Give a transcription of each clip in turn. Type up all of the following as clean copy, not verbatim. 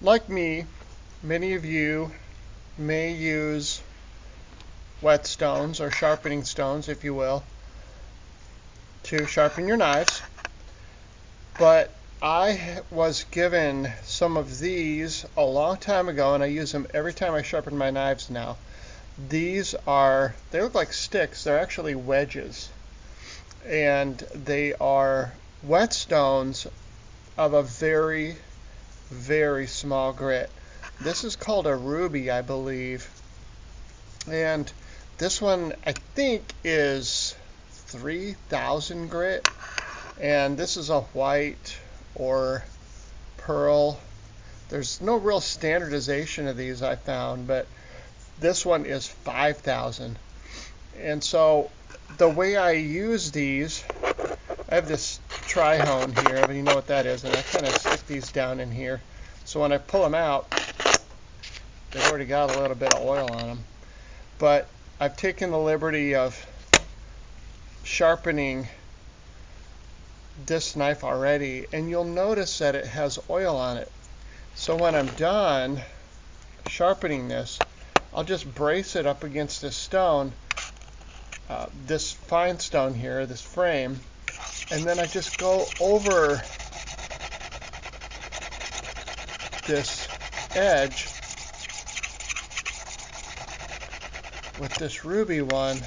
Like me, many of you may use whetstones or sharpening stones, if you will, to sharpen your knives. But I was given some of these a long time ago, and I use them every time I sharpen my knives now. They look like sticks. They're actually wedges. And they are whetstones of a very, very small grit. This is called a ruby, I believe. And this one, I think, is 3,000 grit. And this is a white or pearl. There's no real standardization of these, I found, but this one is 5,000. And so the way I use these, I have this tri-hone here, but you know what that is, and I kind of stick these down in here. So when I pull them out, they've already got a little bit of oil on them. But I've taken the liberty of sharpening this knife already, and you'll notice that it has oil on it. So when I'm done sharpening this, I'll just brace it up against this stone, this fine stone here, this frame, and then I just go over this edge with this ruby one,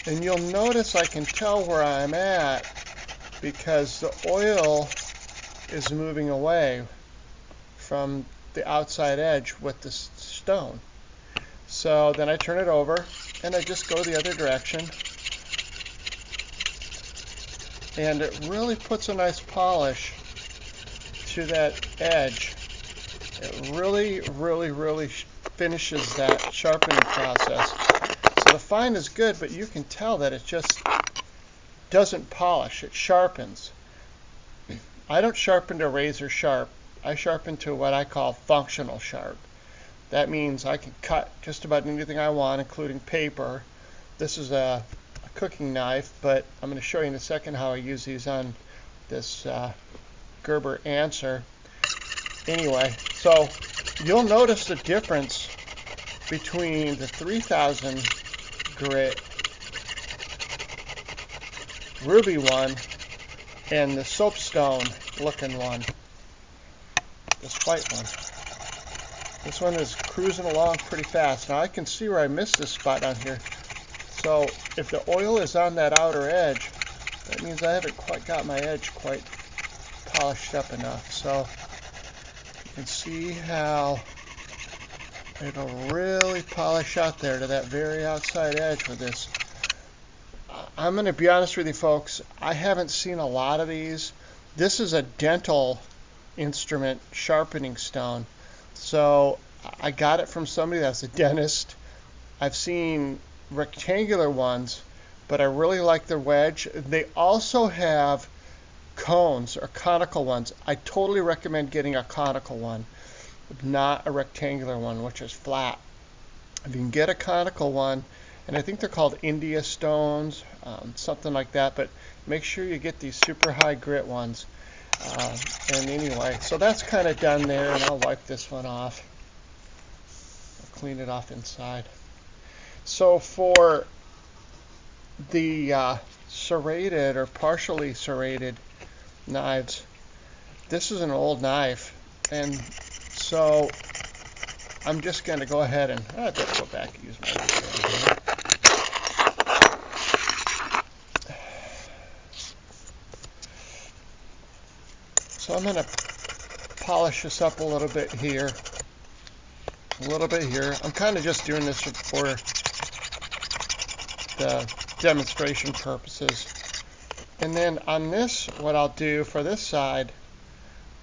and you'll notice I can tell where I'm at because the oil is moving away from the outside edge with the stone. So then I turn it over and I just go the other direction, and it really puts a nice polish to that edge. It really, really, really finishes that sharpening process. So the fine is good, but you can tell that it just doesn't polish, it sharpens. I don't sharpen to razor sharp. I sharpen to what I call functional sharp. That means I can cut just about anything I want, including paper. This is a cooking knife, but I'm going to show you in a second how I use these on this Gerber Answer. Anyway, so you'll notice the difference between the 3,000 grit ruby one and the soapstone looking one, this white one. This one is cruising along pretty fast. Now I can see where I missed this spot down here. So if the oil is on that outer edge, that means I haven't quite got my edge quite polished up enough. So you can see how it'll really polish out there to that very outside edge with this. I'm going to be honest with you folks, I haven't seen a lot of these. This is a dental instrument sharpening stone. So I got it from somebody that's a dentist. I've seen rectangular ones, but I really like their wedge. They also have cones or conical ones. I totally recommend getting a conical one, not a rectangular one, which is flat. If you can get a conical one, and I think they're called India stones, something like that, but make sure you get these super high grit ones. And anyway, so that's kind of done there, and I'll wipe this one off. I'll clean it off inside. So for the serrated or partially serrated knives, this is an old knife, and so I'm just going to go ahead and I better go back and use my razor. So I'm going to polish this up a little bit here. I'm kind of just doing this for the demonstration purposes. And then on this, what I'll do for this side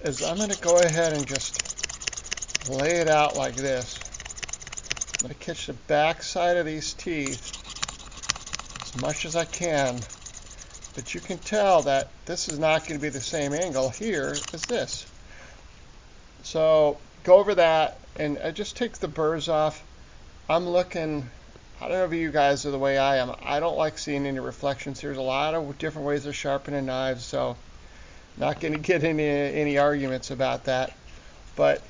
is I'm going to go ahead and just lay it out like this. I'm going to catch the back side of these teeth as much as I can. But you can tell that this is not going to be the same angle here as this. So go over that and I just take the burrs off. I'm looking, I don't know if you guys are the way I am. I don't like seeing any reflections. There's a lot of different ways of sharpening knives, so not going to get into any arguments about that. but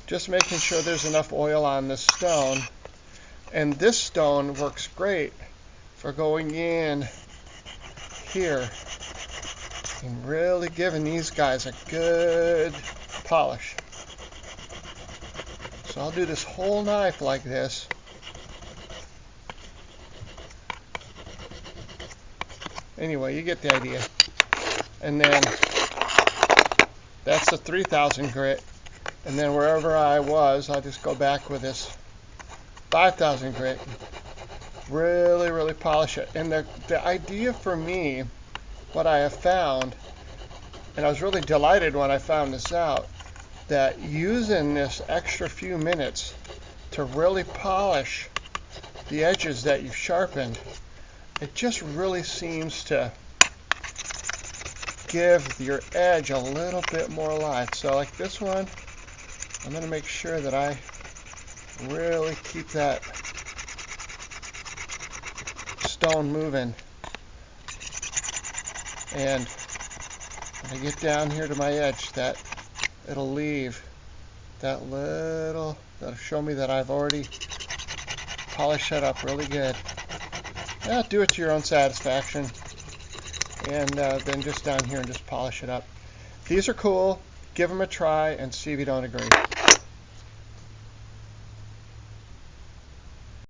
just making sure there's enough oil on this stone. And this stone works great for going in here and really giving these guys a good polish. So I'll do this whole knife like this. Anyway, you get the idea. And then that's the 3000 grit. And then wherever I was, I'll just go back with this 5000 grit. Really, really polish it. And the idea for me, what I have found, and I was really delighted when I found this out, that using this extra few minutes to really polish the edges that you've sharpened, it just really seems to give your edge a little bit more life. So like this one, I'm going to make sure that I really keep that stone moving. And when I get down here to my edge, that it'll leave that little, that'll show me that I've already polished that up really good. Yeah, do it to your own satisfaction. And then just down here and just polish it up. These are cool. Give them a try and see if you don't agree.